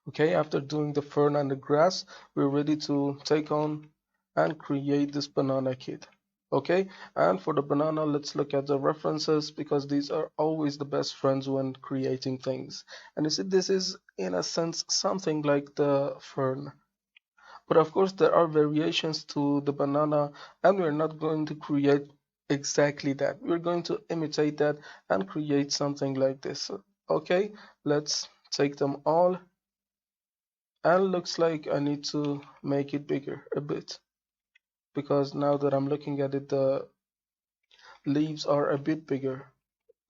Okay, after doing the fern and the grass, we're ready to take on and create this banana kit. Okay, and for the banana, let's look at the references because these are always the best friends when creating things. And you see, this is in a sense something like the fern. But of course, there are variations to the banana, and we're not going to create exactly that. We're going to imitate that and create something like this. Okay, let's take them all. And looks like I need to make it bigger a bit because now that I'm looking at it, the leaves are a bit bigger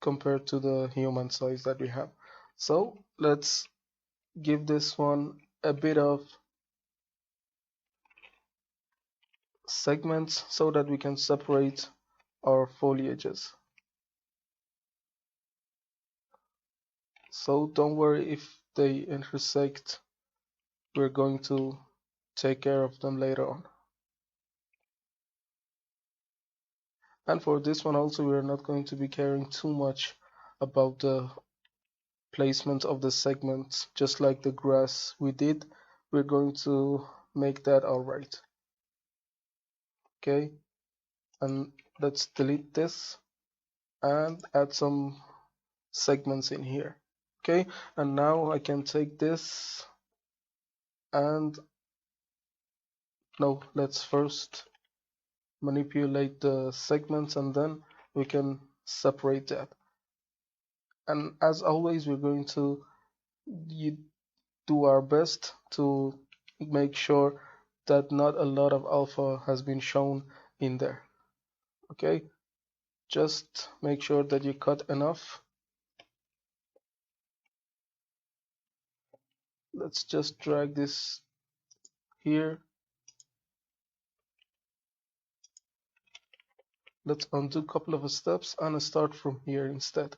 compared to the human size that we have. So let's give this one a bit of segments so that we can separate our foliages. So don't worry if they intersect, we're going to take care of them later on. And for this one also, we're not going to be caring too much about the placement of the segments, just like the grass we did. We're going to make that alright. Okay, and let's delete this and add some segments in here. Okay, and now I can take this and no, let's first manipulate the segments and then we can separate that. And as always, we're going to do our best to make sure that not a lot of alpha has been shown in there. Okay, just make sure that you cut enough. Let's just drag this here. Let's undo a couple of steps and start from here instead.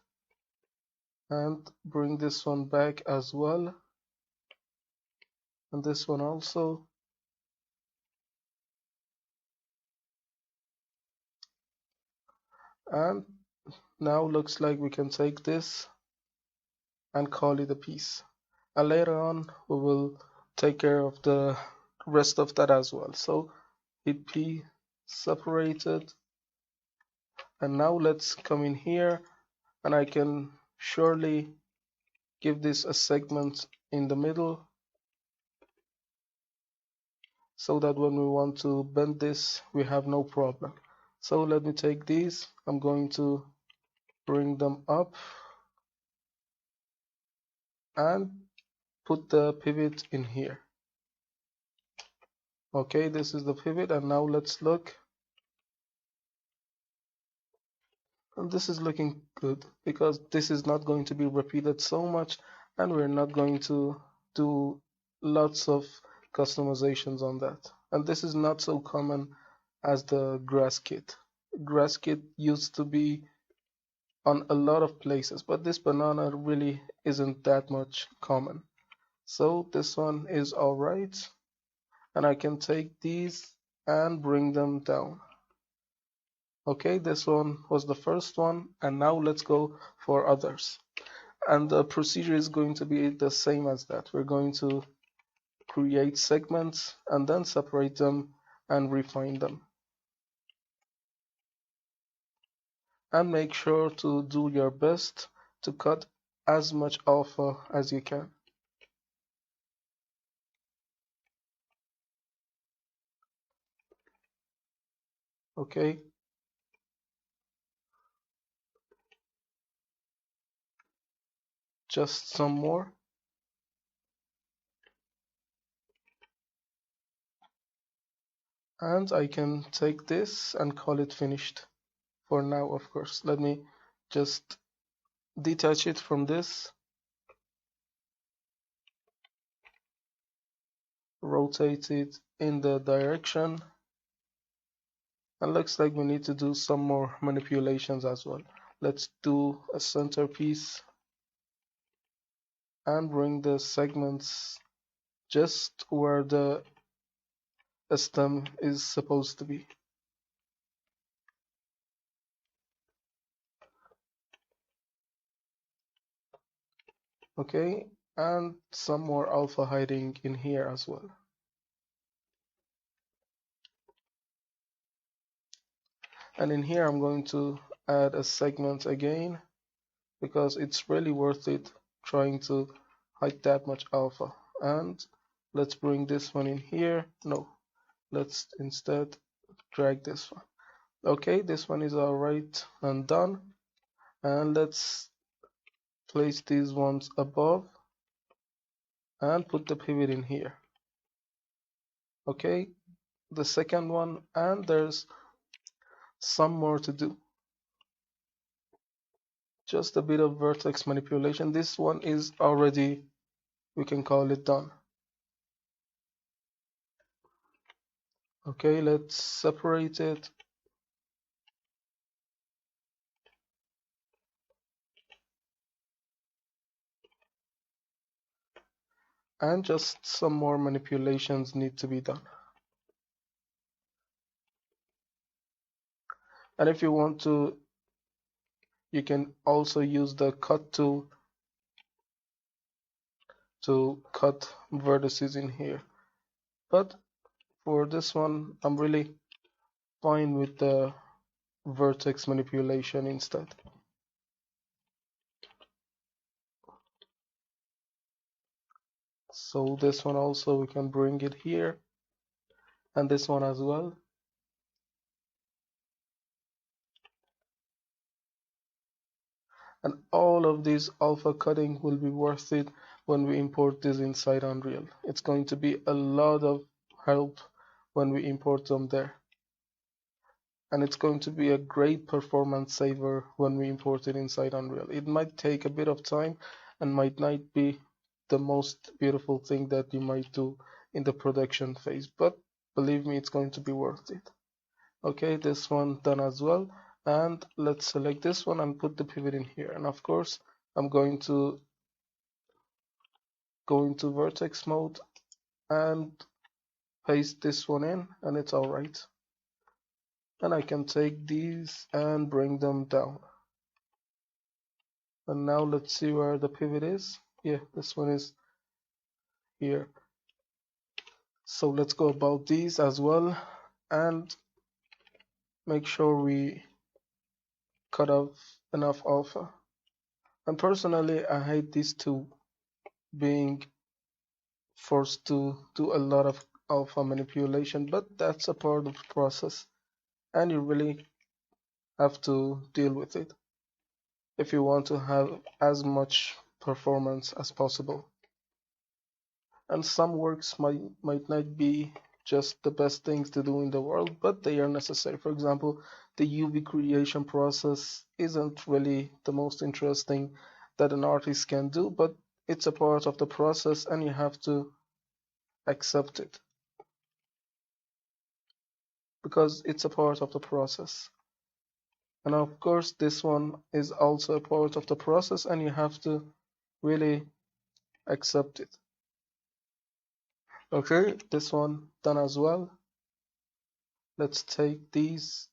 And bring this one back as well. And this one also. And now looks like we can take this and call it a piece. And later on, we will take care of the rest of that as well. So hit P, separated. And now let's come in here and I can surely give this a segment in the middle so that when we want to bend this, we have no problem. So let me take these. I'm going to bring them up and put the pivot in here. Okay, this is the pivot, and now let's look. And this is looking good because this is not going to be repeated so much, and we're not going to do lots of customizations on that. And this is not so common as the grass kit. Grass kit used to be on a lot of places, but this banana really isn't that much common. So this one is alright, and I can take these and bring them down. Okay, this one was the first one, and now let's go for others. And the procedure is going to be the same as that. We're going to create segments and then separate them and refine them. And make sure to do your best to cut as much alpha as you can. Okay. Just some more. And I can take this and call it finished for now, of course. Let me just detach it from this. Rotate it in the direction. And looks like we need to do some more manipulations as well. Let's do a centerpiece and bring the segments just where the stem is supposed to be. Okay, and some more alpha hiding in here as well. And in here I'm going to add a segment again because it's really worth it trying to hide that much alpha. And let's bring this one in here. No, let's instead drag this one. Okay, this one is alright and done. And let's place these ones above and put the pivot in here. Okay, the second one, and there's some more to do. Just a bit of vertex manipulation. This one is already, we can call it done. Okay, let's separate it. And just some more manipulations need to be done. And if you want to, you can also use the cut tool to cut vertices in here. But for this one, I'm really fine with the vertex manipulation instead. So this one also, we can bring it here, and this one as well. And all of these alpha cutting will be worth it when we import this inside Unreal. It's going to be a lot of help when we import them there. And it's going to be a great performance saver when we import it inside Unreal. It might take a bit of time and might not be the most beautiful thing that you might do in the production phase, but believe me, it's going to be worth it. Okay, this one done as well. And let's select this one and put the pivot in here. And of course, I'm going to go into vertex mode and paste this one in, and it's all right. And I can take these and bring them down. And now let's see where the pivot is. Yeah, this one is here. So let's go about these as well and make sure we cut off enough alpha. And personally, I hate these two being forced to do a lot of alpha manipulation, but that's a part of the process and you really have to deal with it if you want to have as much performance as possible. And some works might not be just the best things to do in the world, but they are necessary. For example, the UV creation process isn't really the most interesting that an artist can do, but it's a part of the process and you have to accept it because it's a part of the process. And of course, this one is also a part of the process and you have to really accept it. Okay, this one done as well. Let's take these.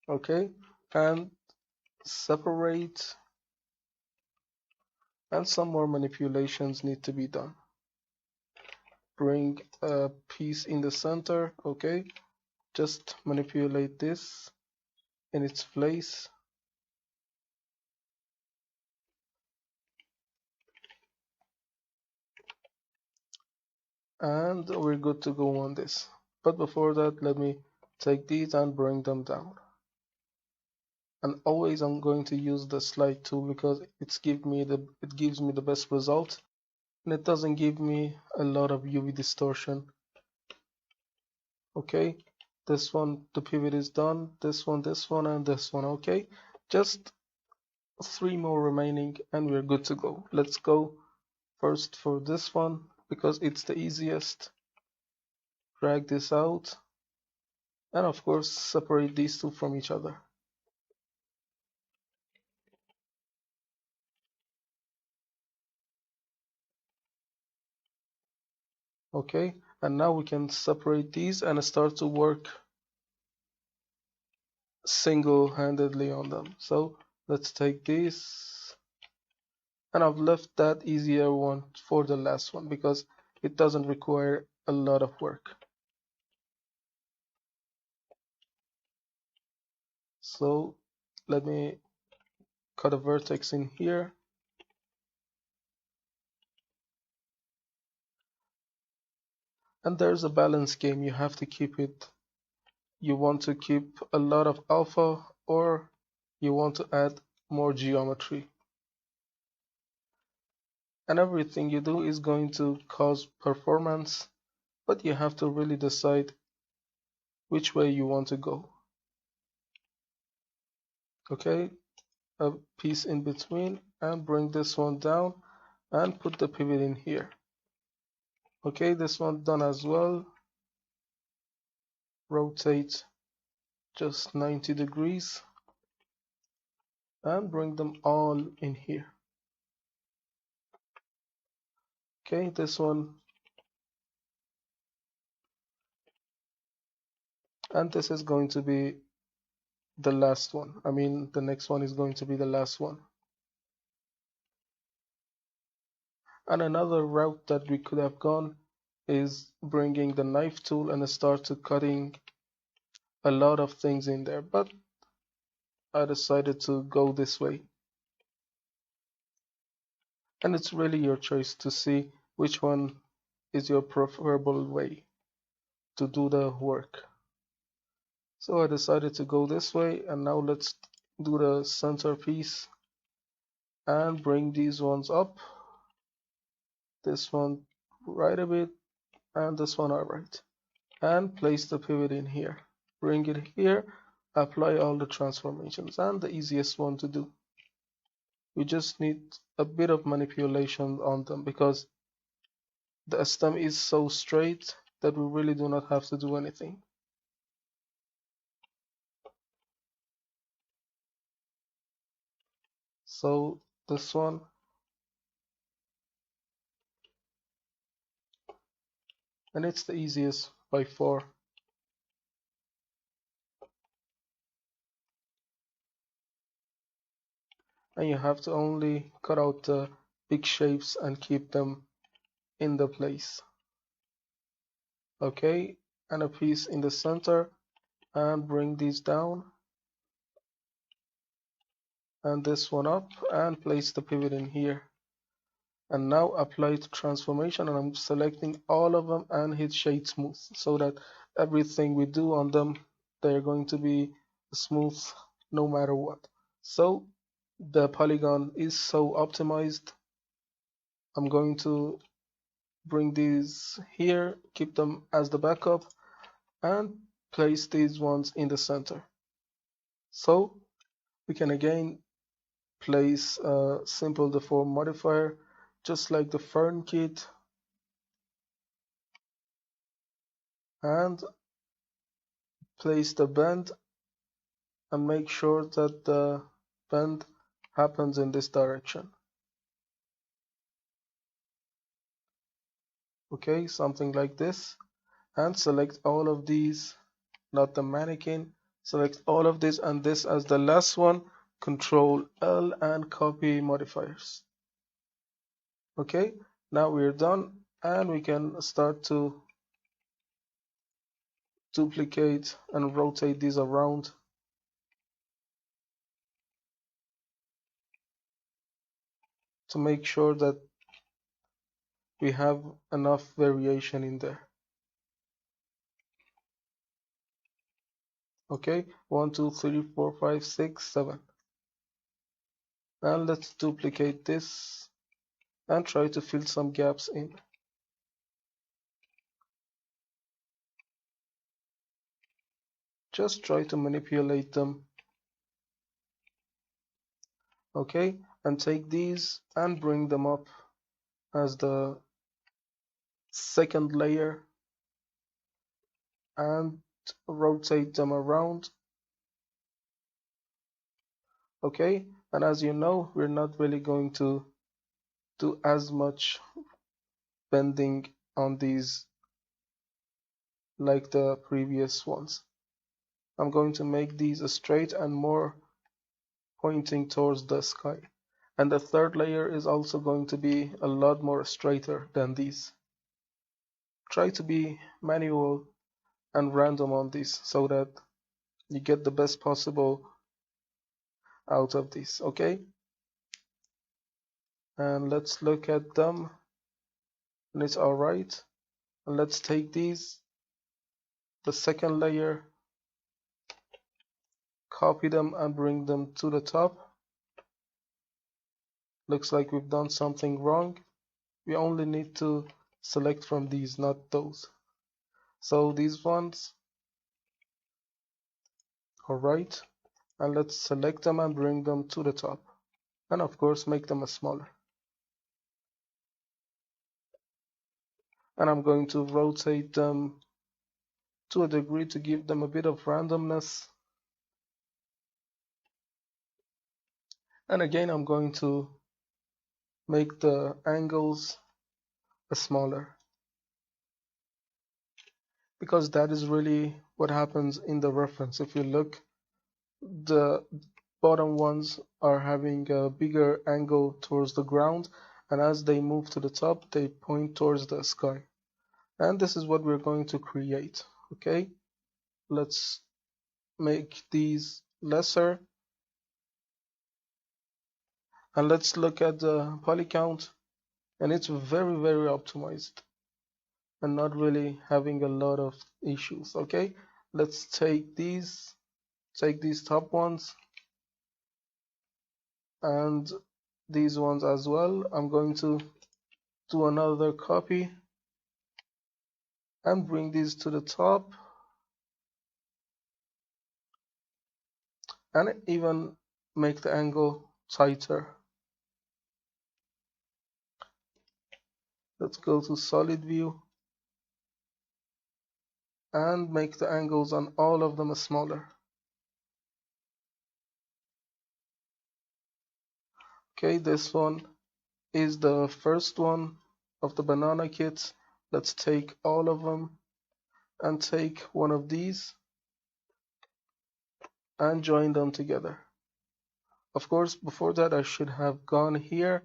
Okay, and separate, and some more manipulations need to be done. Bring a piece in the center. Okay, just manipulate this in its place. And we're good to go on this. But before that, let me take these and bring them down. And always I'm going to use the slide tool because it gives me the best result, and it doesn't give me a lot of UV distortion. Okay, this one, the pivot is done, this one, and this one. Okay, just 3 more remaining and we're good to go. Let's go first for this one because it's the easiest. Drag this out and of course separate these two from each other. Okay, and now we can separate these and start to work single-handedly on them. So let's take these and I've left that easier one for the last one because it doesn't require a lot of work. So let me cut a vertex in here, and there's a balance game. You have to keep it. You want to keep a lot of alpha, or you want to add more geometry, and everything you do is going to cause performance, but you have to really decide which way you want to go. Okay, a piece in between, and bring this one down and put the pivot in here. Okay, this one done as well. Rotate just 90 degrees and bring them all in here. Okay, this one, and this is going to be the last one. I mean, the next one is going to be the last one. And another route that we could have gone is bringing the knife tool and start to cutting a lot of things in there, but I decided to go this way. And it's really your choice to see which one is your preferable way to do the work. So I decided to go this way, and now let's do the centerpiece and bring these ones up. This one right a bit, and this one alright. And place the pivot in here. Bring it here, apply all the transformations, and the easiest one to do. We just need a bit of manipulation on them because the stem is so straight that we really do not have to do anything. So this one, and it's the easiest by far. And you have to only cut out the big shapes and keep them in the place. Okay, and a piece in the center, and bring these down, and this one up, and place the pivot in here. And now apply the transformation, and I'm selecting all of them and hit shade smooth so that everything we do on them, they're going to be smooth no matter what. So the polygon is so optimized. I'm going to bring these here, keep them as the backup, and place these ones in the center. So we can again place a simple deform modifier just like the fern kit, and place the bend and make sure that the bend happens in this direction. Okay, something like this, and select all of these, not the mannequin, select all of this and this as the last one, Control L and copy modifiers. Okay, now we're done, and we can start to duplicate and rotate these around to make sure that we have enough variation in there. Okay, 1 2 3 4 5 6 7, and let's duplicate this and try to fill some gaps in. Just try to manipulate them. Okay, and take these and bring them up as the second layer and rotate them around. Okay, and as you know, we're not really going to do as much bending on these like the previous ones. I'm going to make these straight and more pointing towards the sky. And the third layer is also going to be a lot more straighter than these. Try to be manual and random on this so that you get the best possible out of this, okay? And let's look at them, and it's all right. And let's take these, the second layer, copy them and bring them to the top. Looks like we've done something wrong. We only need to select from these, not those. So these ones, all right. And let's select them and bring them to the top. And of course, make them a smaller. And I'm going to rotate them to a degree to give them a bit of randomness. And again, I'm going to make the angles smaller, because that is really what happens in the reference. If you look, the bottom ones are having a bigger angle towards the ground, and as they move to the top, they point towards the sky. And this is what we're going to create. Okay, let's make these lesser, and let's look at the poly count, and it's very optimized and not really having a lot of issues. Okay, let's take these top ones and these ones as well. I'm going to do another copy and bring these to the top, and even make the angle tighter. Let's go to solid view and make the angles on all of them smaller. Okay, this one is the first one of the banana kits. Let's take all of them and take one of these and join them together. Of course, before that I should have gone here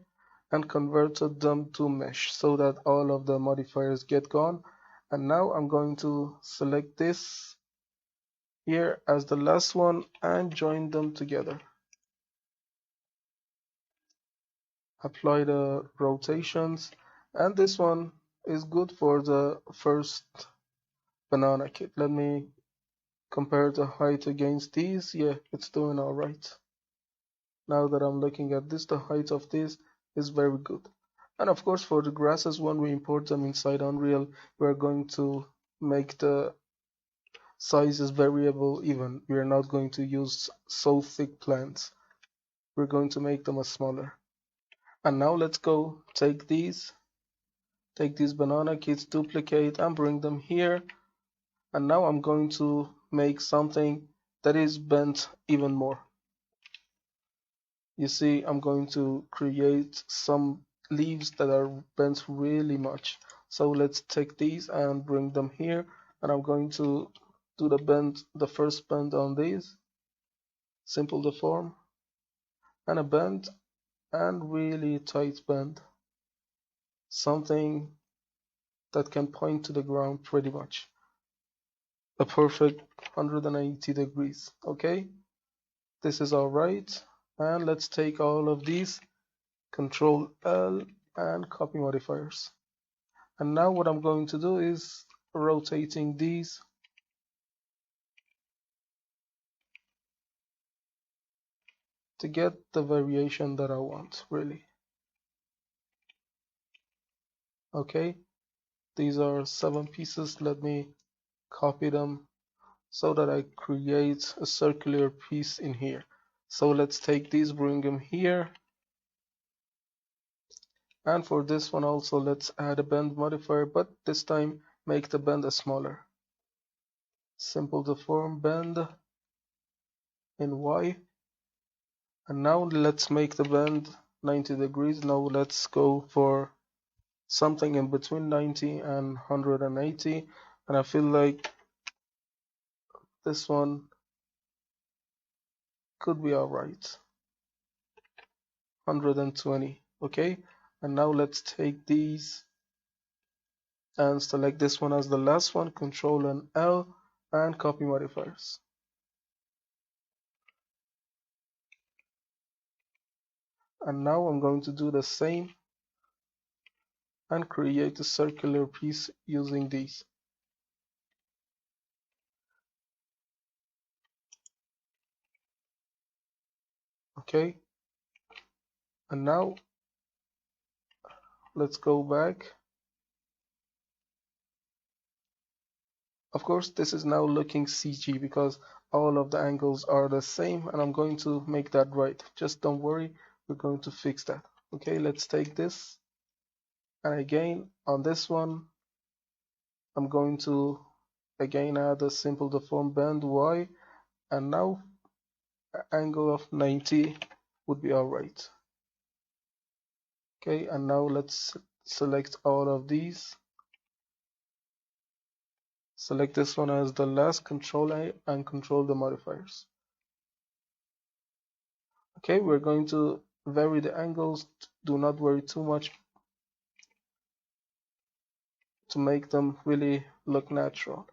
and converted them to mesh so that all of the modifiers get gone. And now I'm going to select this here as the last one and join them together. Apply the rotations, and this one is good for the first banana kit. Let me compare the height against these. Yeah, it's doing all right. Now that I'm looking at this, the height of this is very good. And of course, for the grasses, when we import them inside Unreal, we're going to make the sizes variable even. We're not going to use so thick plants. We're going to make them smaller. And now let's go take these banana kits, duplicate and bring them here. And now I'm going to make something that is bent even more. You see, I'm going to create some leaves that are bent really much. So let's take these and bring them here, and I'm going to do the first bend on these, simple deform, and a bend, and really tight bend, something that can point to the ground pretty much, a perfect 180 degrees. Okay, this is all right, and let's take all of these, Control L, and copy modifiers. And now what I'm going to do is rotating these to get the variation that I want, really. Okay, these are 7 pieces. Let me copy them so that I create a circular piece in here. So let's take these, bring them here. And for this one also, let's add a bend modifier, but this time make the bend smaller. Simple deform bend in Y. And now let's make the bend 90 degrees. Now let's go for something in between 90 and 180. And I feel like this one could be alright. 120. Okay, and now let's take these and select this one as the last one, Control and L, and copy modifiers. And now I'm going to do the same and create a circular piece using these. Okay, and now let's go back. Of course, this is now looking CG because all of the angles are the same, and I'm going to make that right. Just don't worry, we're going to fix that. Okay, let's take this, and again on this one I'm going to again add a simple deform bend Y, and now angle of 90 would be alright. Okay, and now let's select all of these. Select this one as the last, Control A, and control the modifiers. Okay, we're going to vary the angles. Do not worry too much to make them really look natural.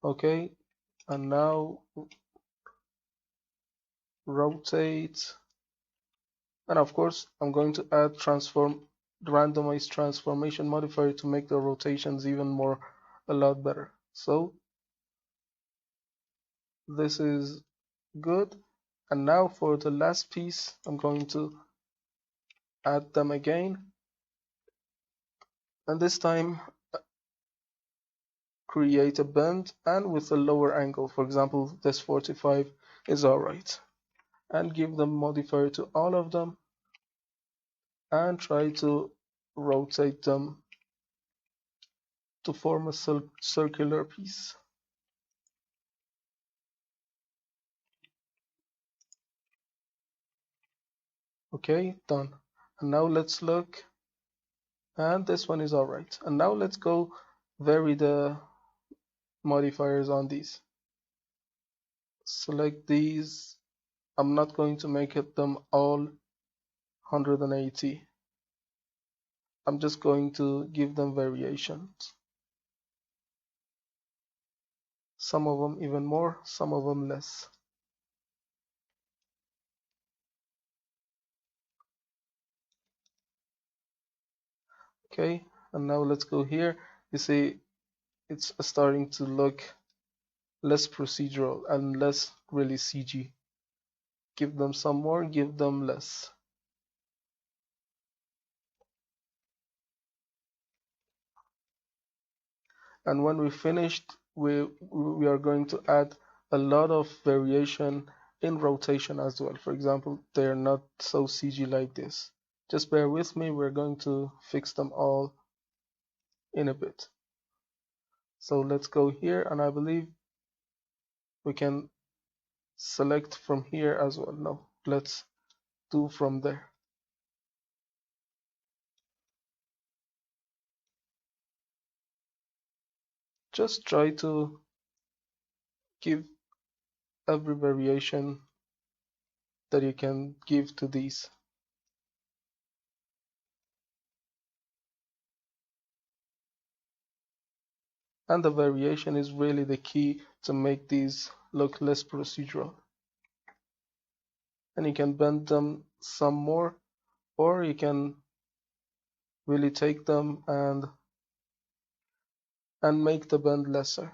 Okay, and now rotate. And of course, I'm going to add randomized transformation modifier to make the rotations even more a lot better. So this is good. And now for the last piece, I'm going to add them again. And this time create a bend and with a lower angle. For example, this 45 is alright. And give the modifier to all of them and try to rotate them to form a circular piece. Okay, done. And now let's look, and this one is alright. And now let's go vary the modifiers on these. Select these. I'm not going to make them all 180. I'm just going to give them variations. Some of them even more, some of them less. Okay, and now let's go here. You see it's starting to look less procedural and less really CG. Give them some more, give them less. And when we finished, we are going to add a lot of variation in rotation as well. For example, they're not so CG like this. Just bear with me, we're going to fix them all in a bit. So let's go here, and I believe we can select from here as well. No, let's do from there. Just try to give every variation that you can give to these. And the variation is really the key to make these look less procedural. And you can bend them some more, or you can really take them and make the bend lesser.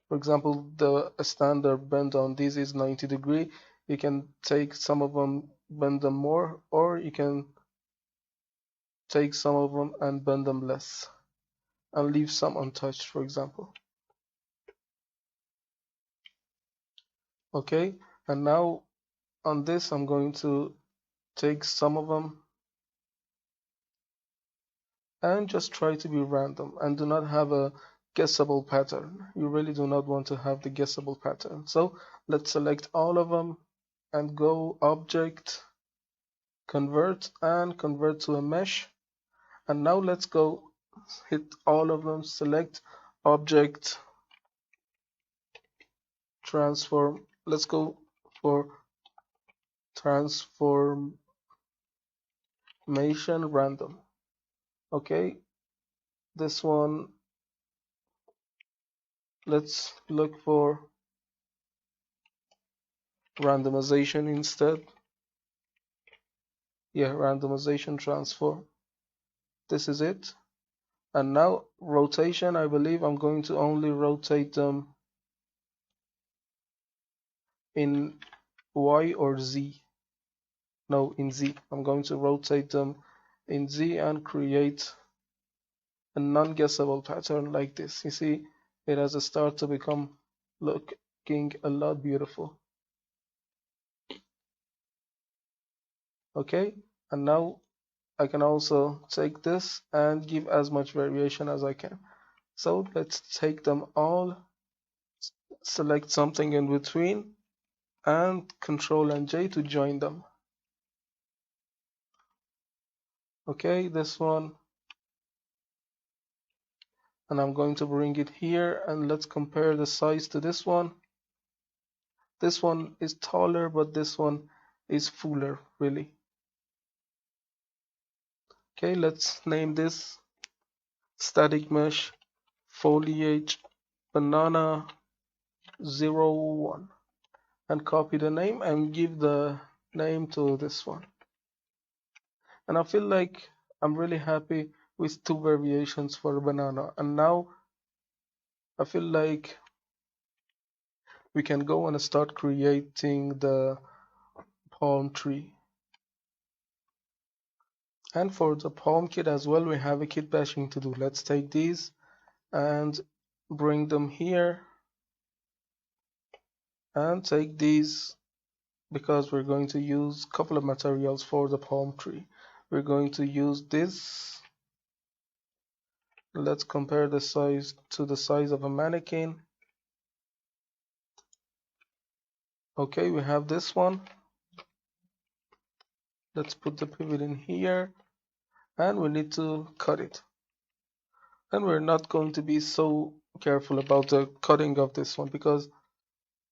For example, the standard bend on these is 90 degree. You can take some of them, bend them more, or you can take some of them and bend them less and leave some untouched, for example. Okay, and now on this I'm going to take some of them and just try to be random and do not have a guessable pattern. You really do not want to have the guessable pattern. So let's select all of them and go Object, Convert, and convert to a mesh. And now let's go hit all of them, select object transform. Let's go for transformation random. Okay, this one, let's look for randomization instead. Yeah, randomization transform. This is it. And now rotation, I believe I'm going to only rotate them in Y or Z. No, in Z. I'm going to rotate them in Z and create a non-guessable pattern like this. You see, it has started to become looking a lot beautiful. Okay, and now I can also take this and give as much variation as I can. So let's take them all, select something in between, and Control and J to join them. Okay, this one, and I'm going to bring it here, and let's compare the size to this one. This one is taller, but this one is fuller, really. Okay, let's name this static mesh foliage banana 01 and copy the name and give the name to this one. And I feel like I'm really happy with two variations for banana. And now I feel like we can go and start creating the palm tree. And for the palm kit as well, we have a kit bashing to do. Let's take these and bring them here and take these because we're going to use a couple of materials for the palm tree. We're going to use this. Let's compare the size to the size of a mannequin. Okay, we have this one. Let's put the pivot in here and we need to cut it. And we're not going to be so careful about the cutting of this one because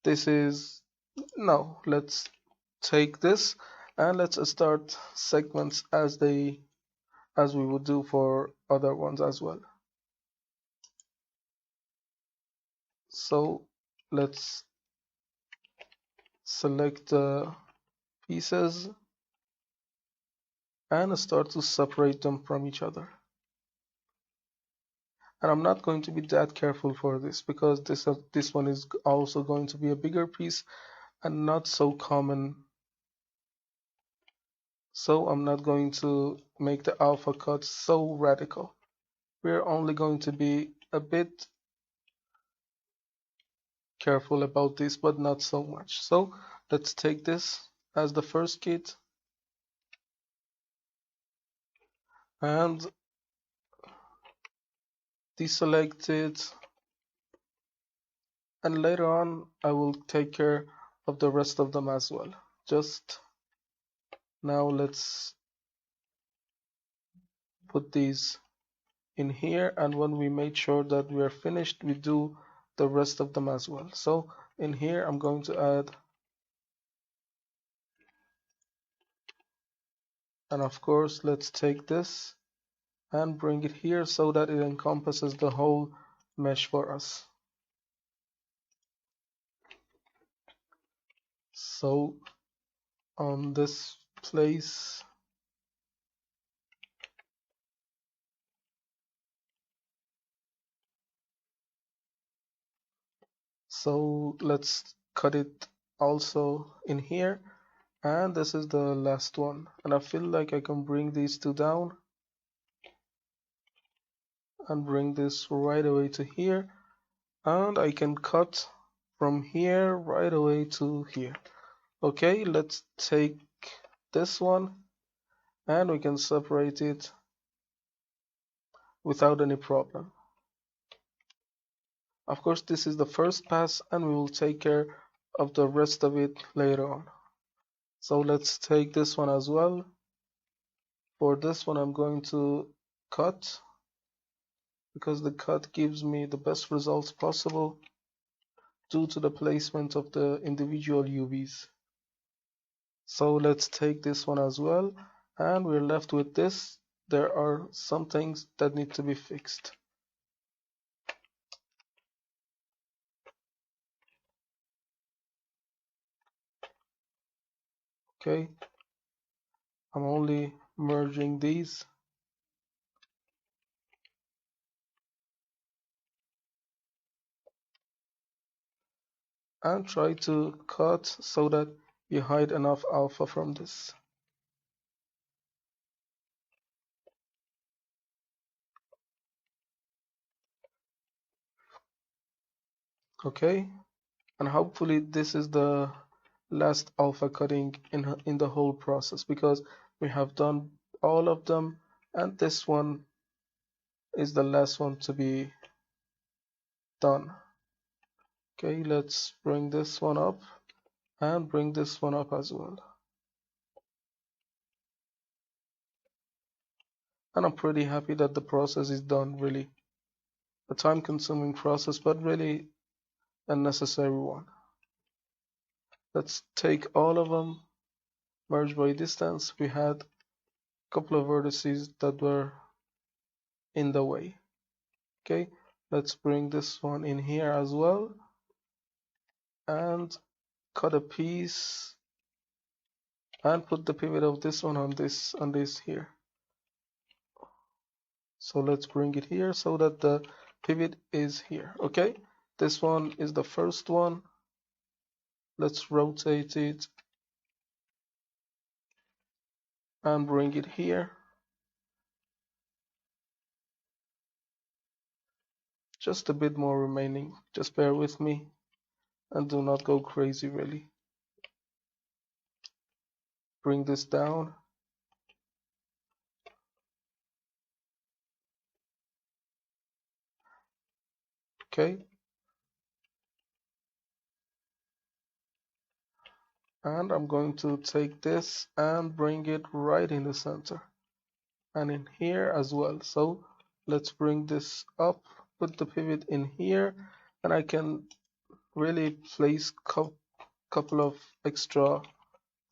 this is, no, let's take this and let's start segments as we would do for other ones as well. So let's select the pieces and start to separate them from each other. And I'm not going to be that careful for this because this one is also going to be a bigger piece and not so common. So I'm not going to make the alpha cut so radical. We're only going to be a bit careful about this, but not so much. So let's take this as the first kit and deselect it. And later on, I will take care of the rest of them as well. Just now, let's put these in here, and when we make sure that we are finished, we do the rest of them as well. So in here, I'm going to add, and of course, let's take this and bring it here so that it encompasses the whole mesh for us. So on this place, so let's cut it also in here, and this is the last one, and I feel like I can bring these two down and bring this right away to here, and I can cut from here right away to here. Okay, let's take this one and we can separate it without any problem. Of course, this is the first pass and we will take care of the rest of it later on. So let's take this one as well. For this one, I'm going to cut because the cut gives me the best results possible due to the placement of the individual UVs. So let's take this one as well, and we're left with this. There are some things that need to be fixed. Okay, I'm only merging these. And try to cut so that you hide enough alpha from this. Okay, and hopefully this is the last alpha cutting in the whole process, because we have done all of them and this one is the last one to be done. Okay, let's bring this one up and bring this one up as well. And I'm pretty happy that the process is done. Really a time consuming process, but really a necessary one. Let's take all of them, merge by distance. We had a couple of vertices that were in the way. Okay, let's bring this one in here as well and cut a piece and put the pivot of this one on this here. So let's bring it here so that the pivot is here. Okay, this one is the first one. Let's rotate it and bring it here. Just a bit more remaining. Just bear with me and do not go crazy really. Bring this down. Okay. And I'm going to take this and bring it right in the center and in here as well. So let's bring this up, put the pivot in here, and I can really place couple of extra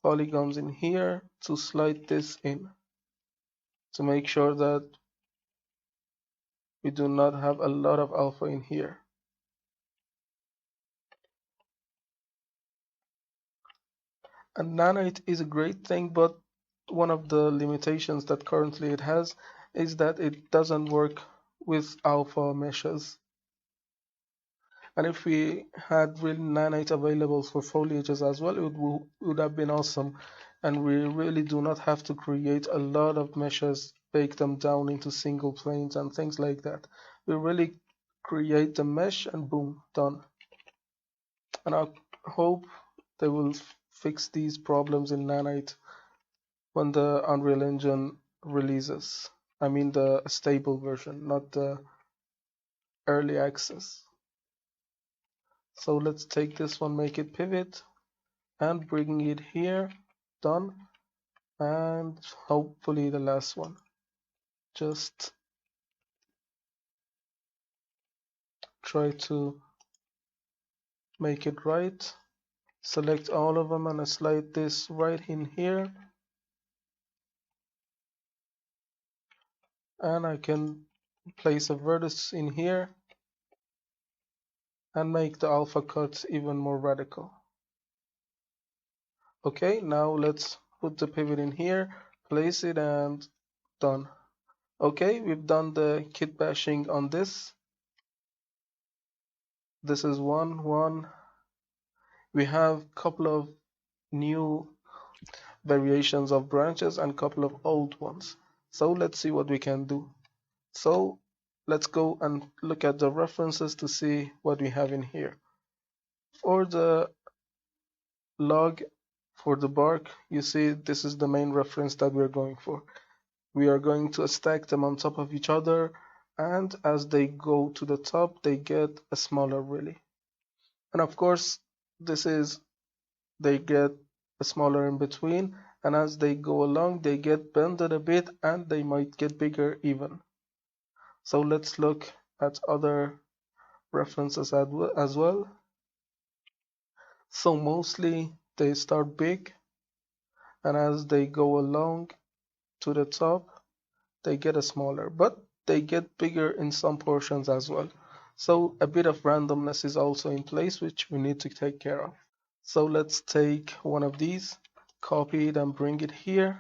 polygons in here to slide this in to make sure that we do not have a lot of alpha in here. And nanite is a great thing, but one of the limitations that currently it has is that it doesn't work with alpha meshes. And if we had real nanite available for foliages as well, it would have been awesome. And we really do not have to create a lot of meshes, bake them down into single planes and things like that. We really create the mesh and boom, done. And I hope they will fix these problems in nanite when the Unreal Engine releases. I mean the stable version, not the early access. So let's take this one, make it pivot and bring it here, done. And hopefully the last one. Just try to make it right. Select all of them and I slide this right in here. And I can place a vertex in here and make the alpha cut even more radical. Okay, now let's put the pivot in here, place it and done. Okay, we've done the kit bashing on this. This is one. We have a couple of new variations of branches and a couple of old ones. So let's see what we can do. So let's go and look at the references to see what we have in here. For the log, for the bark, you see this is the main reference that we're going for. We are going to stack them on top of each other, and as they go to the top they get a smaller really. And of course they get a smaller in between, and as they go along they get bended a bit and they might get bigger even. So let's look at other references as well. So mostly they start big, and as they go along to the top, they get smaller, but they get bigger in some portions as well. So a bit of randomness is also in place, which we need to take care of. So let's take one of these, copy it and bring it here,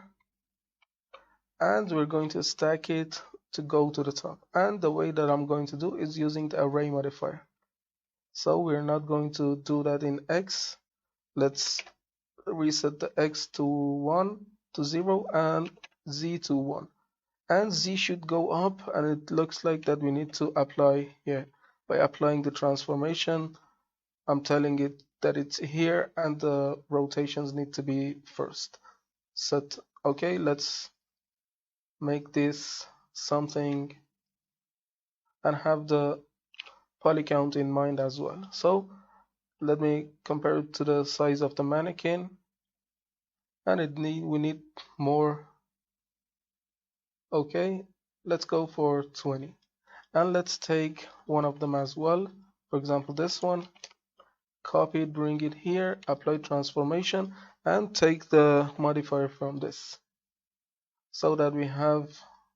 and we're going to stack it to go to the top. And the way that I'm going to do is using the array modifier. So we're not going to do that in X. Let's reset the X to 1 to 0 and Z to 1. And Z should go up, and it looks like that we need to apply here. By applying the transformation, I'm telling it that it's here and the rotations need to be first set. Okay, let's make this something and have the poly count in mind as well. So let me compare it to the size of the mannequin, and we need more. Okay, let's go for 20, and let's take one of them as well. For example, this one, copy it, bring it here, apply transformation, and take the modifier from this so that we have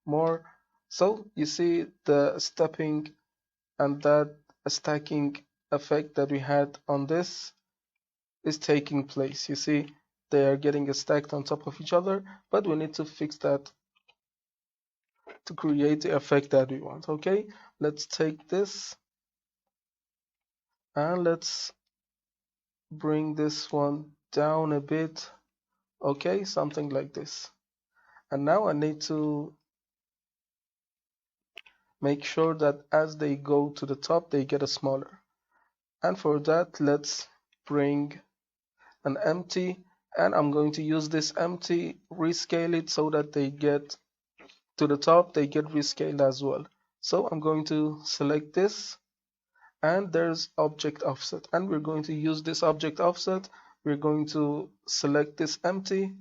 more. So you see the stepping and that stacking effect that we had on this is taking place. You see they are getting stacked on top of each other, but we need to fix that to create the effect that we want. Okay, let's take this and let's bring this one down a bit. Okay, something like this. And now I need to make sure that as they go to the top they get a smaller, and for that let's bring an empty, and I'm going to use this empty, rescale it so that they get to the top, they get rescaled as well. So I'm going to select this, and there's object offset, and we're going to use this object offset. We're going to select this empty,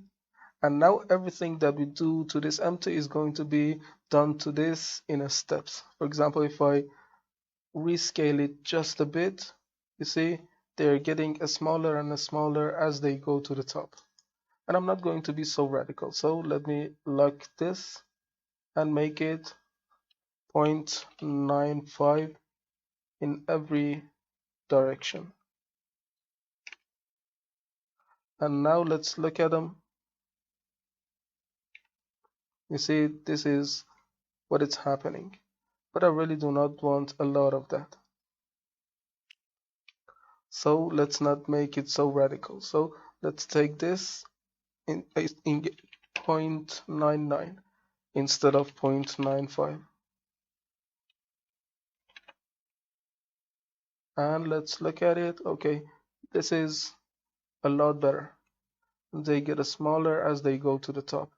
and now everything that we do to this empty is going to be done to this in a steps. For example, if I rescale it just a bit, you see they're getting a smaller and a smaller as they go to the top. And I'm not going to be so radical, so let me lock this and make it 0.95 in every direction. And now let's look at them. You see, this is what is happening, but I really do not want a lot of that. So let's not make it so radical. So let's take this in 0.99 instead of 0.95. And let's look at it. Okay, this is a lot better. They get smaller as they go to the top.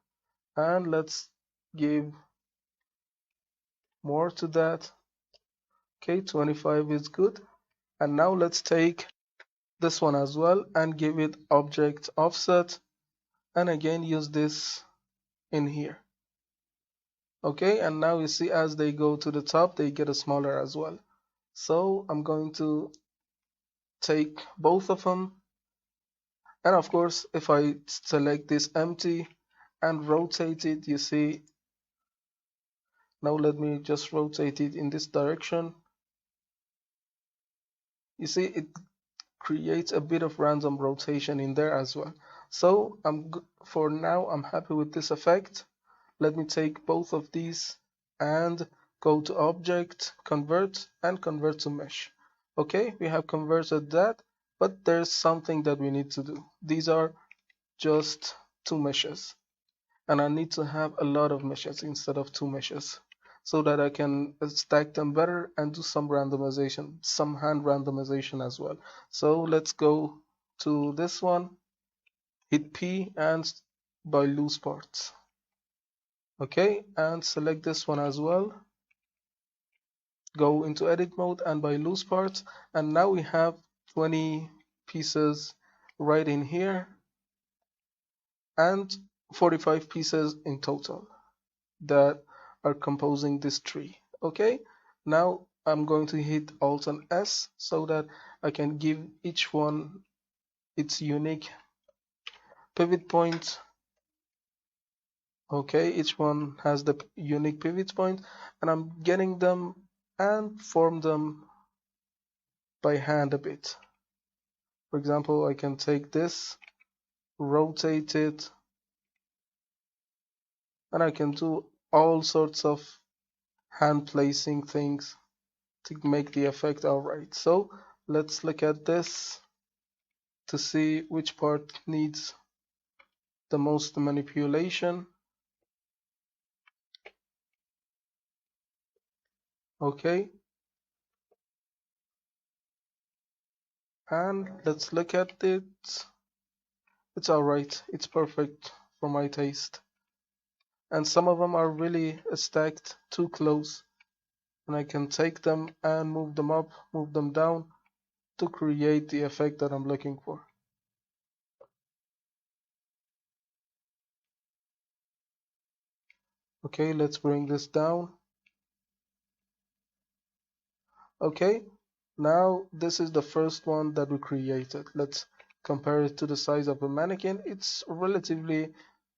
And let's give more to that. Okay, 25 is good. And now let's take this one as well and give it object offset, and again use this in here. Okay, and now you see as they go to the top they get smaller as well. So I'm going to take both of them, and of course if I select this empty and rotate it, you see, now let me just rotate it in this direction. You see it creates a bit of random rotation in there as well. So for now I'm happy with this effect. Let me take both of these and go to object, convert, and convert to mesh. Okay, we have converted that, but there's something that we need to do. These are just two meshes, and I need to have a lot of meshes instead of two meshes so that I can stack them better and do some randomization, some hand randomization as well. So let's go to this one, hit P and by loose parts. Okay, and select this one as well. Go into edit mode and by loose parts, and now we have 20 pieces right in here and 45 pieces in total that are composing this tree. Okay, now I'm going to hit Alt and S so that I can give each one its unique pivot point. Okay, each one has the unique pivot point, and I'm getting them and form them by hand a bit. For example, I can take this, rotate it, and I can do all sorts of hand placing things to make the effect alright. So let's look at this to see which part needs the most manipulation. Okay, and let's look at it. It's alright, it's perfect for my taste. And some of them are really stacked too close, and I can take them and move them up, move them down to create the effect that I'm looking for. Okay, let's bring this down. Okay, now this is the first one that we created. Let's compare it to the size of a mannequin. It's relatively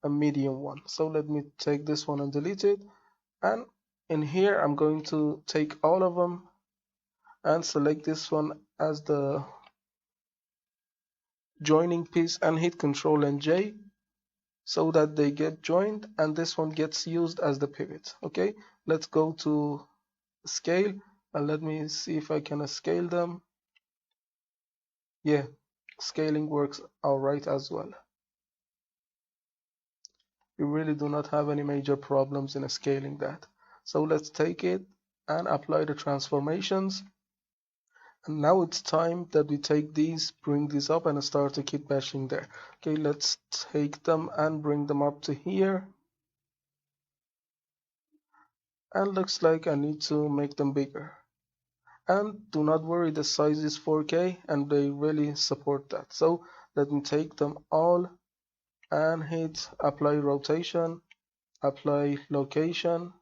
a medium one. So let me take this one and delete it. And in here, I'm going to take all of them and select this one as the joining piece and hit Control and J so that they get joined, and this one gets used as the pivot. Okay, let's go to scale and let me see if I can scale them. Yeah, scaling works alright as well. You really do not have any major problems in scaling that. So let's take it and apply the transformations. And now it's time that we take these, bring these up and start to keep bashing there. Okay, let's take them and bring them up to here. And looks like I need to make them bigger. And do not worry, the size is 4K and they really support that. So let me take them all and hit apply rotation, apply location.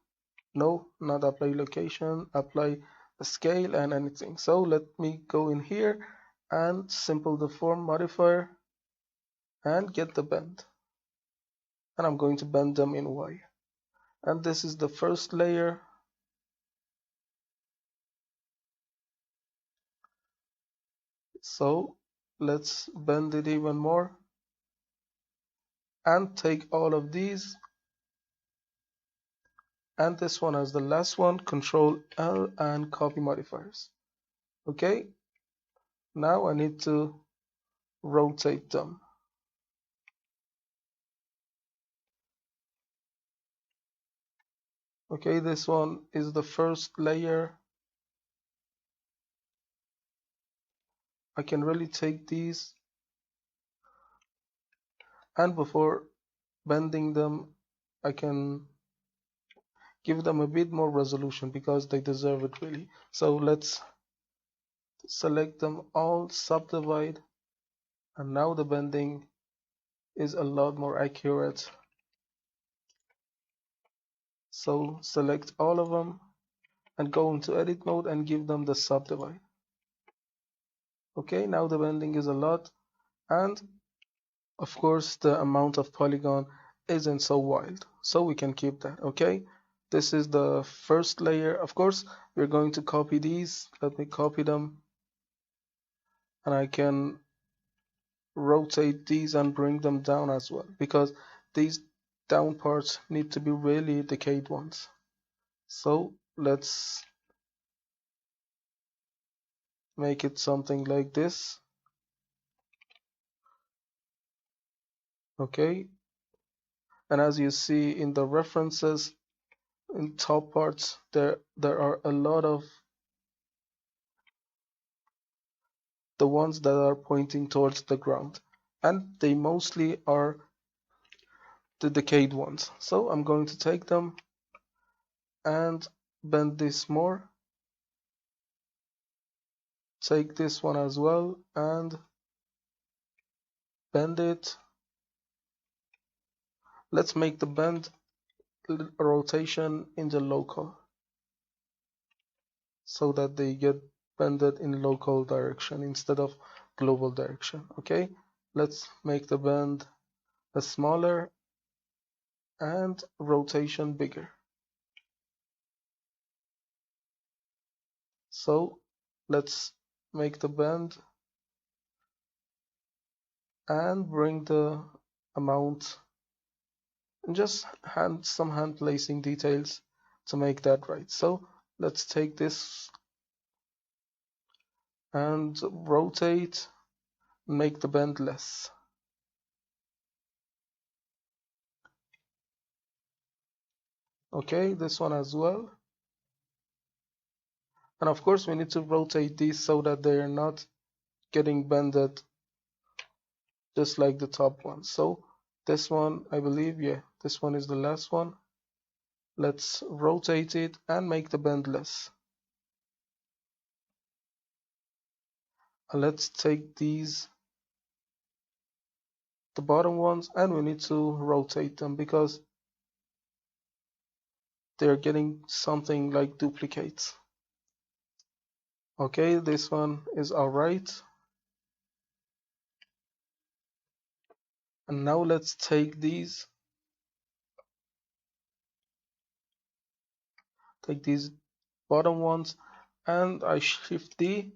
No, not apply location, apply a scale and anything. So let me go in here and simple deform modifier and get the bend. And I'm going to bend them in Y. And this is the first layer. So let's bend it even more and take all of these, and this one as the last one, Control L and copy modifiers. Okay, now I need to rotate them. Okay, this one is the first layer. I can really take these, and before bending them I can give them a bit more resolution because they deserve it really. So let's select them all, subdivide, and now the bending is a lot more accurate. So select all of them and go into edit mode and give them the subdivide. Okay, now the bending is a lot, and of course the amount of polygon isn't so wild, so we can keep that. Okay, this is the first layer. Of course we're going to copy these. Let me copy them, and I can rotate these and bring them down as well, because these down parts need to be really decayed ones. So let's make it something like this. Okay, and as you see in the references in top parts, there are a lot of the ones that are pointing towards the ground, and they mostly are the decayed ones. So I'm going to take them and bend this more, take this one as well and bend it. Let's make the bend rotation in the local. so that they get bended in local direction instead of global direction. Okay, let's make the bend a smaller and rotation bigger. So let's make the bend and bring the amount and just some hand placing details to make that right. So let's take this and rotate, make the bend less. Okay, this one as well. And of course we need to rotate these so that they are not getting bended just like the top one. So this one, I believe, yeah, this one is the last one. Let's rotate it and make the bend less. And let's take these, the bottom ones, and we need to rotate them because they're getting something like duplicates. Okay, this one is alright. And now let's take these, bottom ones, and I shift D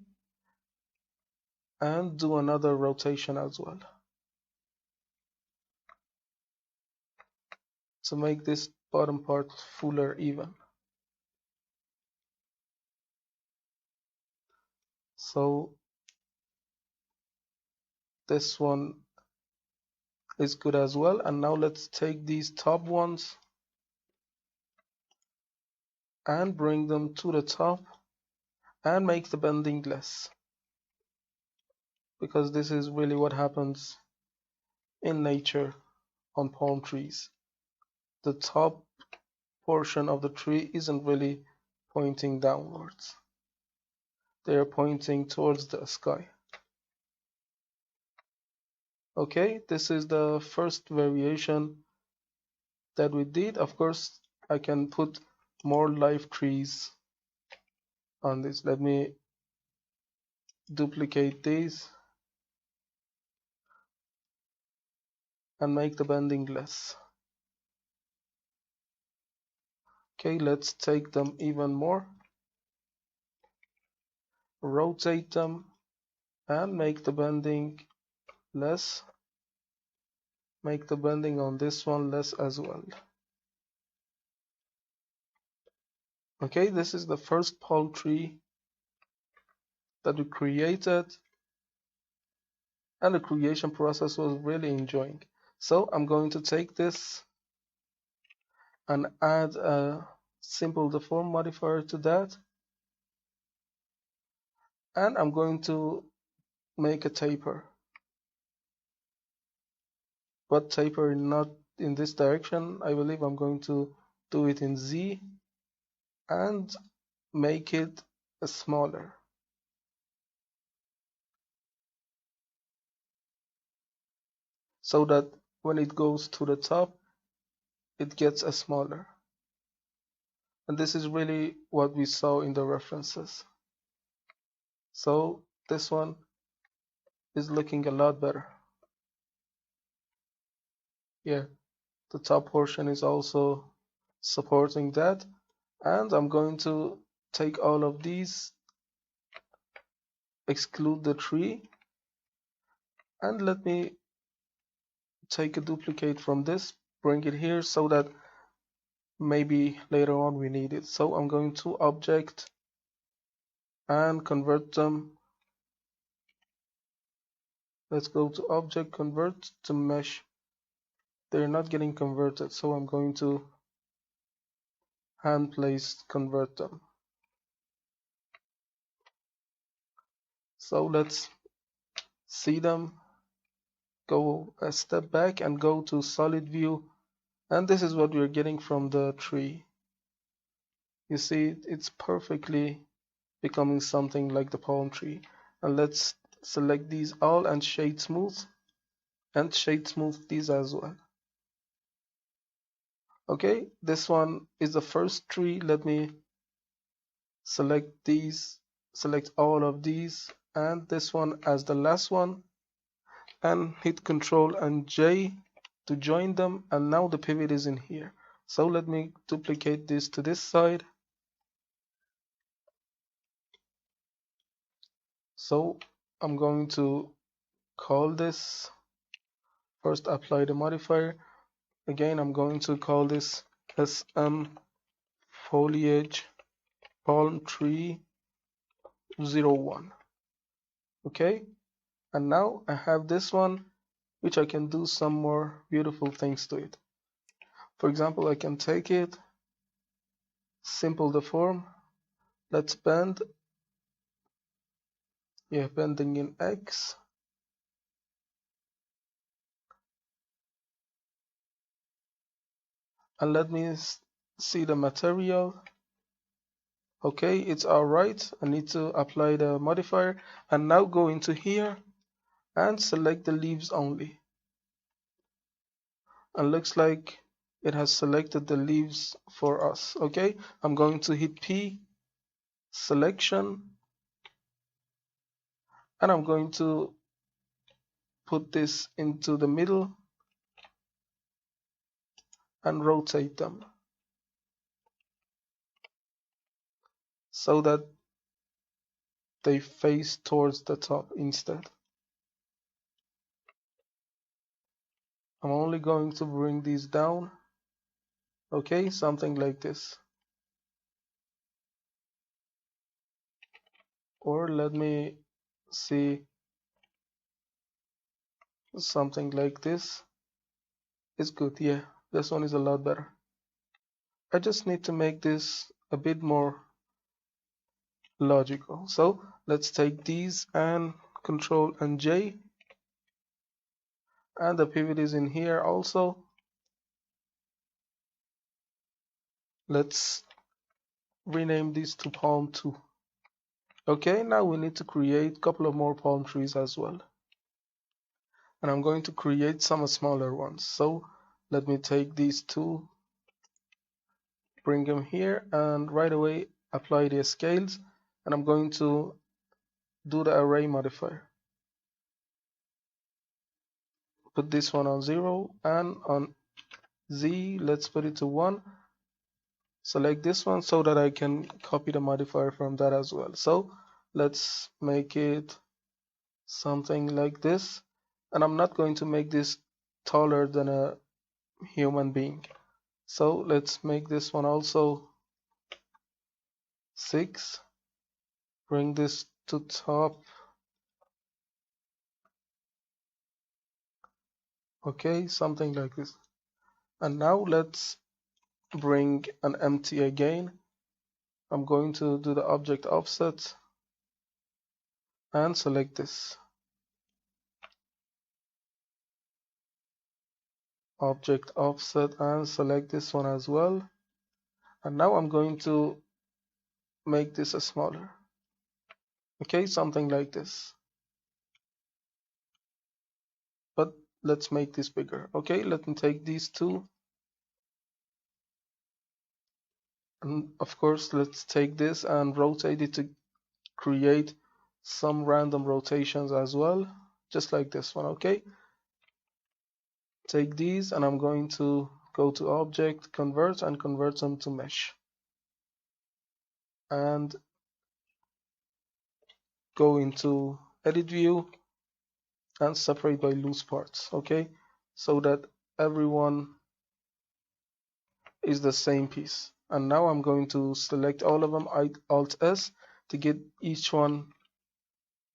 and do another rotation as well to make this bottom part fuller even. So this one is good as well. And now let's take these top ones and bring them to the top and make the bending less, because this is really what happens in nature on palm trees. The top portion of the tree isn't really pointing downwards. They are pointing towards the sky. Okay, this is the first variation that we did. Of course, I can put more live trees on this. Let me duplicate these and make the bending less. Okay, let's take them even more, rotate them and make the bending less. Make the bending on this one less as well. Okay, this is the first palm tree that we created, and the creation process was really enjoying. So I'm going to take this and add a simple deform modifier to that, and I'm going to make a taper, but taper not in this direction. I believe I'm going to do it in Z and make it smaller, so that when it goes to the top it gets smaller. And this is really what we saw in the references. So this one is looking a lot better. Yeah, the top portion is also supporting that. And I'm going to take all of these, exclude the tree, and let me take a duplicate from this, bring it here so that maybe later on we need it. So I'm going to object and convert them. Let's go to object, convert to mesh. They're not getting converted, so I'm going to hand place convert them. So let's see them. Go a step back and go to solid view, and this is what we're getting from the tree. You see, it's perfectly becoming something like the palm tree. And let's select these all and shade smooth these as well. Okay, this one is the first tree. Let me select these, select all of these and this one as the last one, and hit Control and J to join them, and now the pivot is in here. So let me duplicate this to this side. So I'm going to call this, first apply the modifier. Again, I'm going to call this SM foliage palm tree 01. Okay, and now I have this one, which I can do some more beautiful things to it. For example, I can take it, simple the form, let's bend, yeah, bending in X, and let me see the material. Okay, it's alright. I need to apply the modifier and now go into here and select the leaves only. And looks like it has selected the leaves for us. Okay, I'm going to hit P, selection, and I'm going to put this into the middle and rotate them so that they face towards the top instead. I'm only going to bring these down. Okay, something like this. Or let me see, something like this. It's good, yeah. This one is a lot better. I just need to make this a bit more logical. So let's take these and Control and J, and the pivot is in here also. Let's rename these to palm 2. Okay, now we need to create a couple of more palm trees as well. And I'm going to create some smaller ones. So let me take these two, bring them here, and right away apply the scales. And I'm going to do the array modifier. Put this one on 0, and on Z, let's put it to 1. Select this one so that I can copy the modifier from that as well. So let's make it something like this. And I'm not going to make this taller than a human being. So let's make this one also 6. Bring this to top. Okay, something like this. And now let's bring an empty again. I'm going to do the object offset and select this. Object offset and select this one as well. And now I'm going to make this a smaller. Okay, something like this. But let's make this bigger. Okay, let me take these two. And of course, let's take this and rotate it to create some random rotations as well, just like this one. Okay, take these and I'm going to go to object, convert, and convert them to mesh. And go into edit view and separate by loose parts. Okay, so that everyone is the same piece. And now I'm going to select all of them, Alt S, to get each one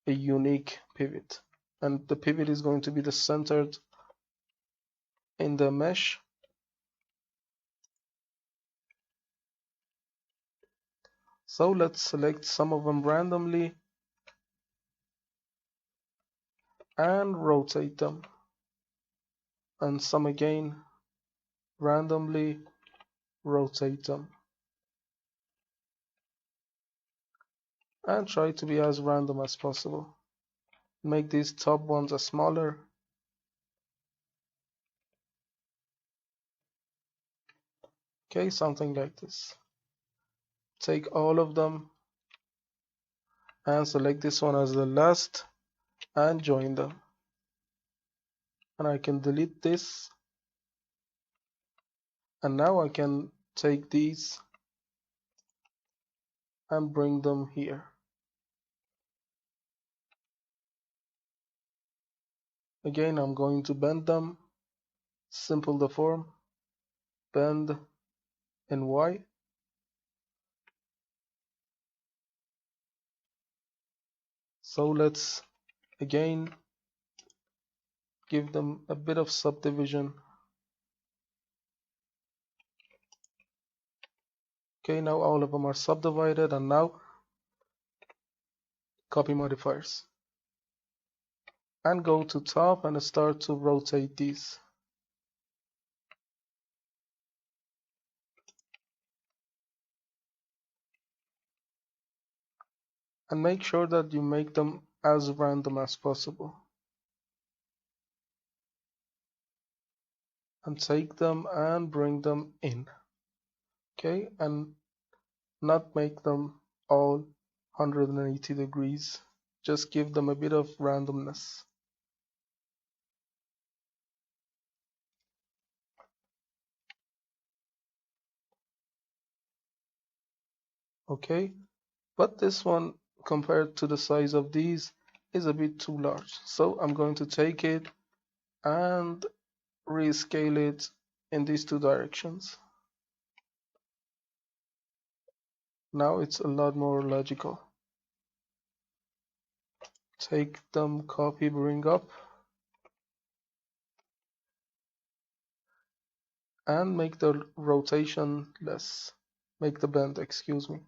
a unique pivot. And the pivot is going to be the centered in the mesh. So let's select some of them randomly and rotate them. And some again randomly rotate them. And try to be as random as possible. Make these top ones a smaller. Okay, something like this. Take all of them and select this one as the last and join them. And I can delete this, and now I can take these and bring them here. Again, I'm going to bend them, simple the form, bend in Y. So let's again give them a bit of subdivision. Okay, now all of them are subdivided, and now copy modifiers and go to top and start to rotate these. And make sure that you make them as random as possible. And take them and bring them in. Okay, and not make them all 180 degrees. Just give them a bit of randomness. Okay, but this one compared to the size of these is a bit too large. So I'm going to take it and rescale it in these two directions. Now it's a lot more logical. Take them, copy, bring up, and make the rotation less. Make the bend, excuse me.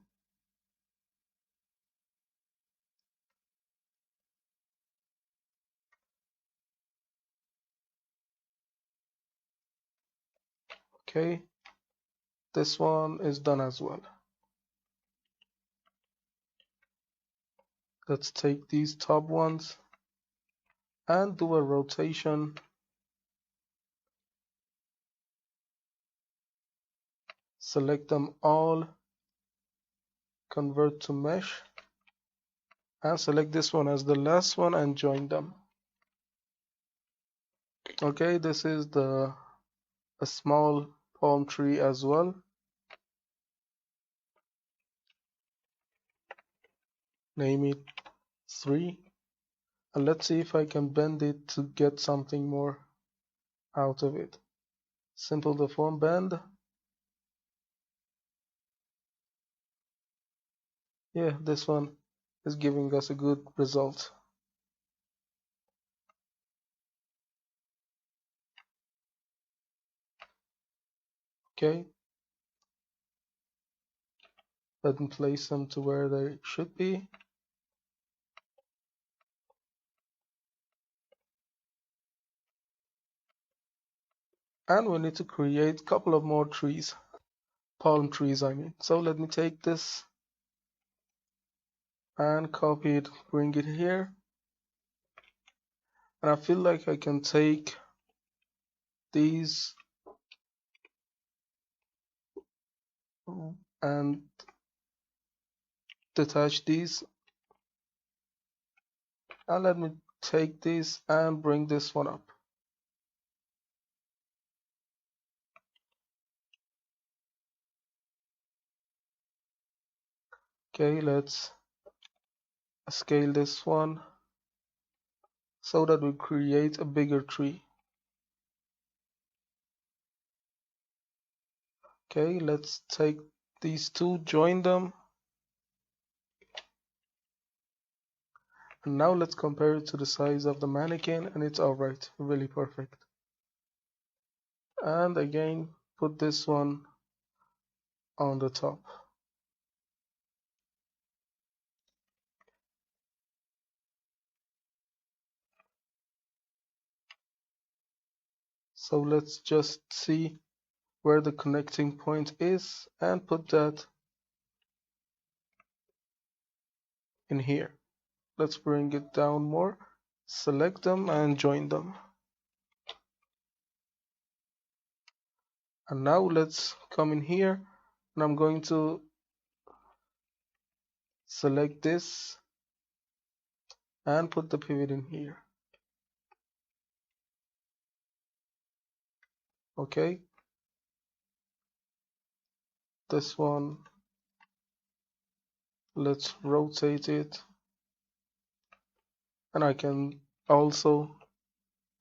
Okay, this one is done as well. Let's take these top ones and do a rotation. Select them all, convert to mesh, and select this one as the last one and join them. Okay, this is a small palm tree as well. Name it 3. And let's see if I can bend it to get something more out of it. Simple the form, bend. Yeah, this one is giving us a good result. Okay, let me place them to where they should be. And we need to create a couple of more trees, palm trees I mean. So let me take this and copy it, bring it here. And I feel like I can take these and detach these. And let me take this and bring this one up. Okay, let's scale this one so that we create a bigger tree. Okay, let's take these two, join them. And now let's compare it to the size of the mannequin, and it's alright, really perfect. And again, put this one on the top. So let's just see where the connecting point is and put that in here. Let's bring it down more, select them and join them. And now let's come in here, and I'm going to select this and put the pivot in here. Okay, this one, let's rotate it, and I can also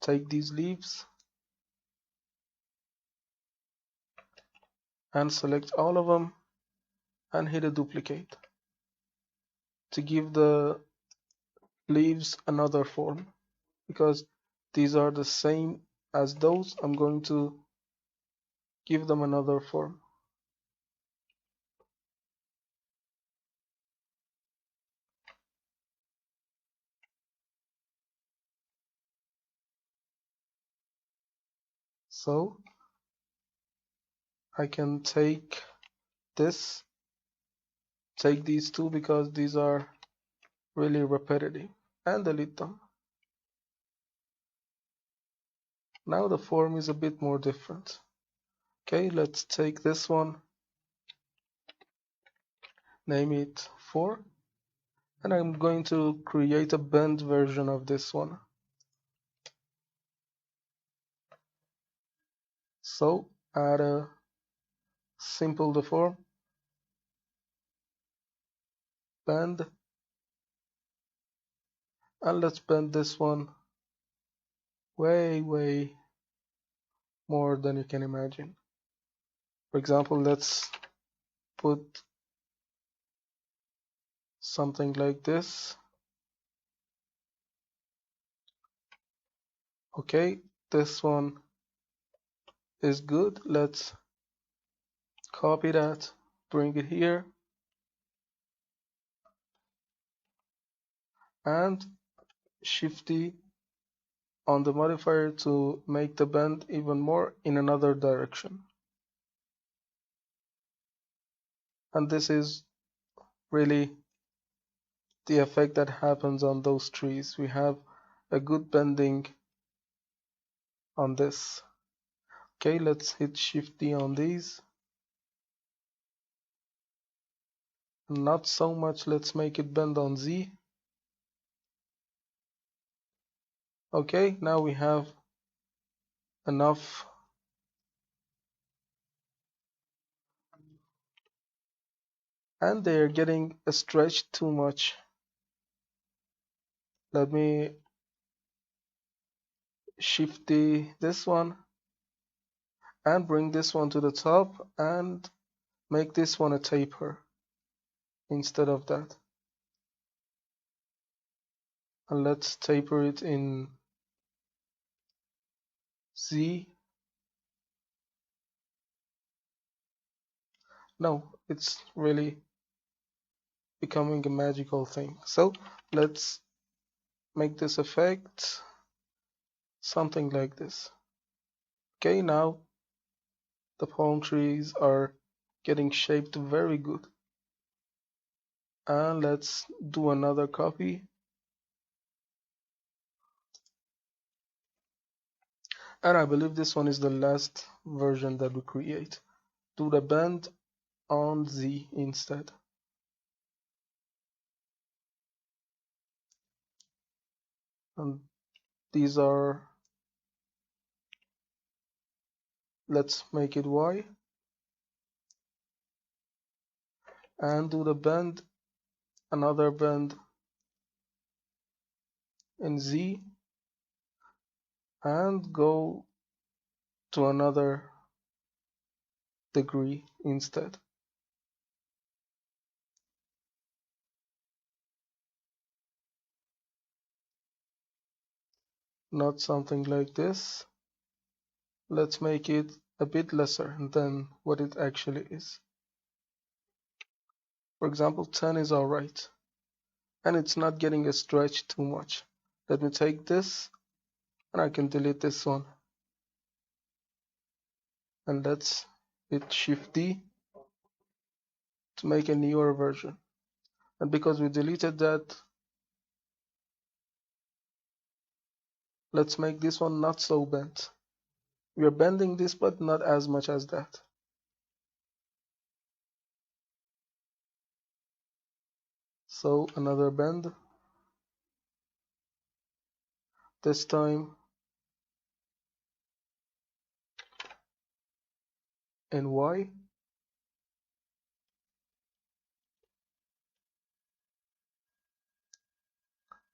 take these leaves and select all of them and hit a duplicate to give the leaves another form, because these are the same as those. I'm going to give them another form. So I can take this, take these two because these are really repetitive, and delete them. Now the form is a bit more different. Okay, let's take this one, name it 4, and I'm going to create a bend version of this one. So add a simple deform, bend, and let's bend this one way more than you can imagine. For example, let's put something like this. Okay, this one is good. Let's copy that, bring it here, and Shift D on the modifier to make the bend even more in another direction. And this is really the effect that happens on those trees. We have a good bending on this. Okay, let's hit Shift D on these. Not so much, let's make it bend on Z. Okay, now we have enough. And they are getting stretched too much. Let me Shift this one and bring this one to the top and make this one a taper instead of that. And let's taper it in Z. No, it's really becoming a magical thing. So let's make this effect something like this. Okay, now the palm trees are getting shaped very good. And let's do another copy. And I believe this one is the last version that we create. Do the bend on Z instead. And these are, let's make it Y. And do the bend, another bend in Z. And go to another degree instead. Not something like this. Let's make it a bit lesser than what it actually is. For example, 10 is alright. And it's not getting stretched too much. Let me take this and I can delete this one. And let's hit Shift D to make a newer version. And because we deleted that, let's make this one not so bent. We are bending this, but not as much as that. So another bend. this time in Y.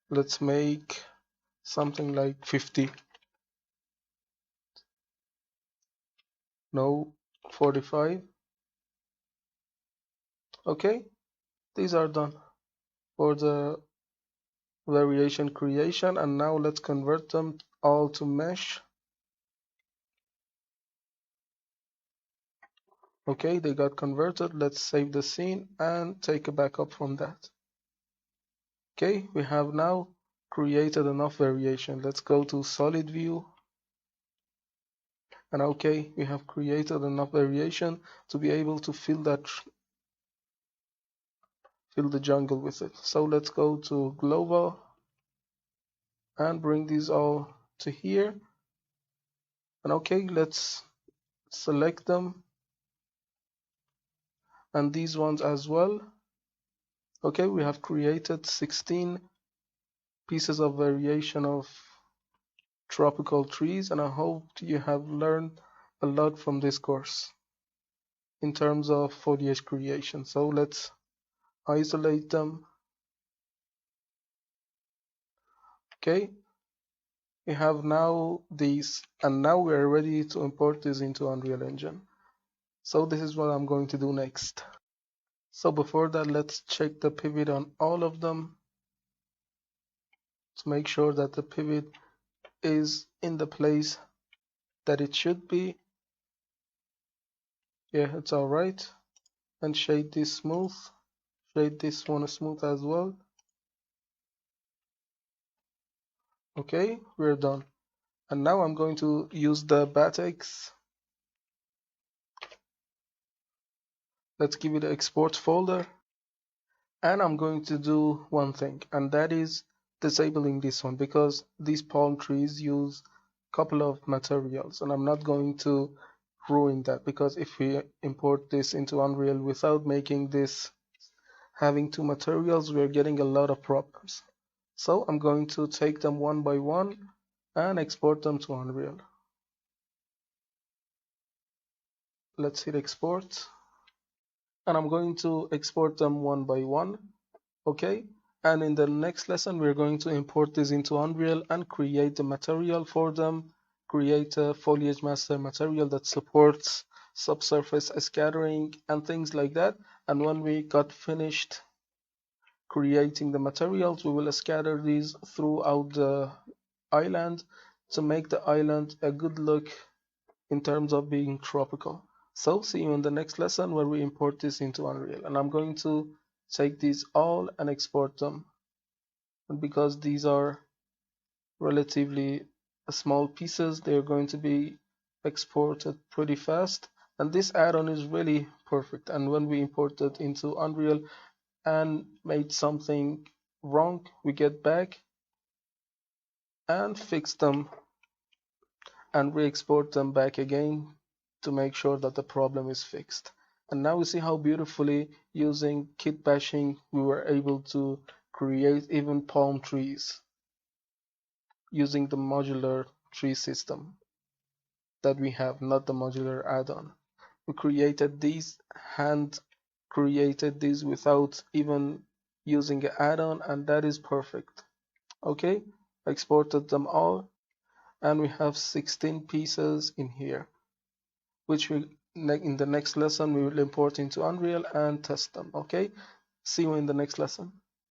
Let's make something like 50. No, 45. Okay, these are done for the variation creation, and now let's convert them all to mesh. Okay, they got converted. Let's save the scene and take a backup from that. Okay, we have now created enough variation. Let's go to solid view, and okay, we have created enough variation to be able to fill the jungle with it. So let's go to global and bring these all to here. And okay, let's select them and these ones as well. Okay, we have created 16 pieces of variation of tropical trees, and I hope you have learned a lot from this course in terms of foliage creation. So let's isolate them. Okay, we have now these, and now we are ready to import this into Unreal Engine. So this is what I'm going to do next. So before that, let's check the pivot on all of them to make sure that the pivot is in the place that it should be. Yeah, it's all right. And shade this smooth. Shade this one smooth as well. Okay, we're done. And now I'm going to use the Batex. Let's give it an export folder. And I'm going to do one thing, and that is disabling this one, because these palm trees use a couple of materials, and I'm not going to ruin that, because if we import this into Unreal without making this having two materials, we're getting a lot of problems. So I'm going to take them one by one and export them to Unreal. Let's hit export, and I'm going to export them one by one. Okay, and in the next lesson we're going to import this into Unreal and create the material for them, create a foliage master material that supports subsurface scattering and things like that. And when we got finished creating the materials, we will scatter these throughout the island to make the island a good look in terms of being tropical. So see you in the next lesson where we import this into Unreal, and I'm going to take these all and export them. And because these are relatively small pieces, they're going to be exported pretty fast. And this add-on is really perfect. And when we import it into Unreal and made something wrong, we get back and fix them and re-export them back again to make sure that the problem is fixed. And now we see how beautifully, using kit bashing, we were able to create even palm trees using the modular tree system that we have, not the modular add-on. We created these, hand created these without even using an add-on, and that is perfect. Okay, exported them all, and we have 16 pieces in here, which we in the next lesson we will import into Unreal and test them. Okay, see you in the next lesson.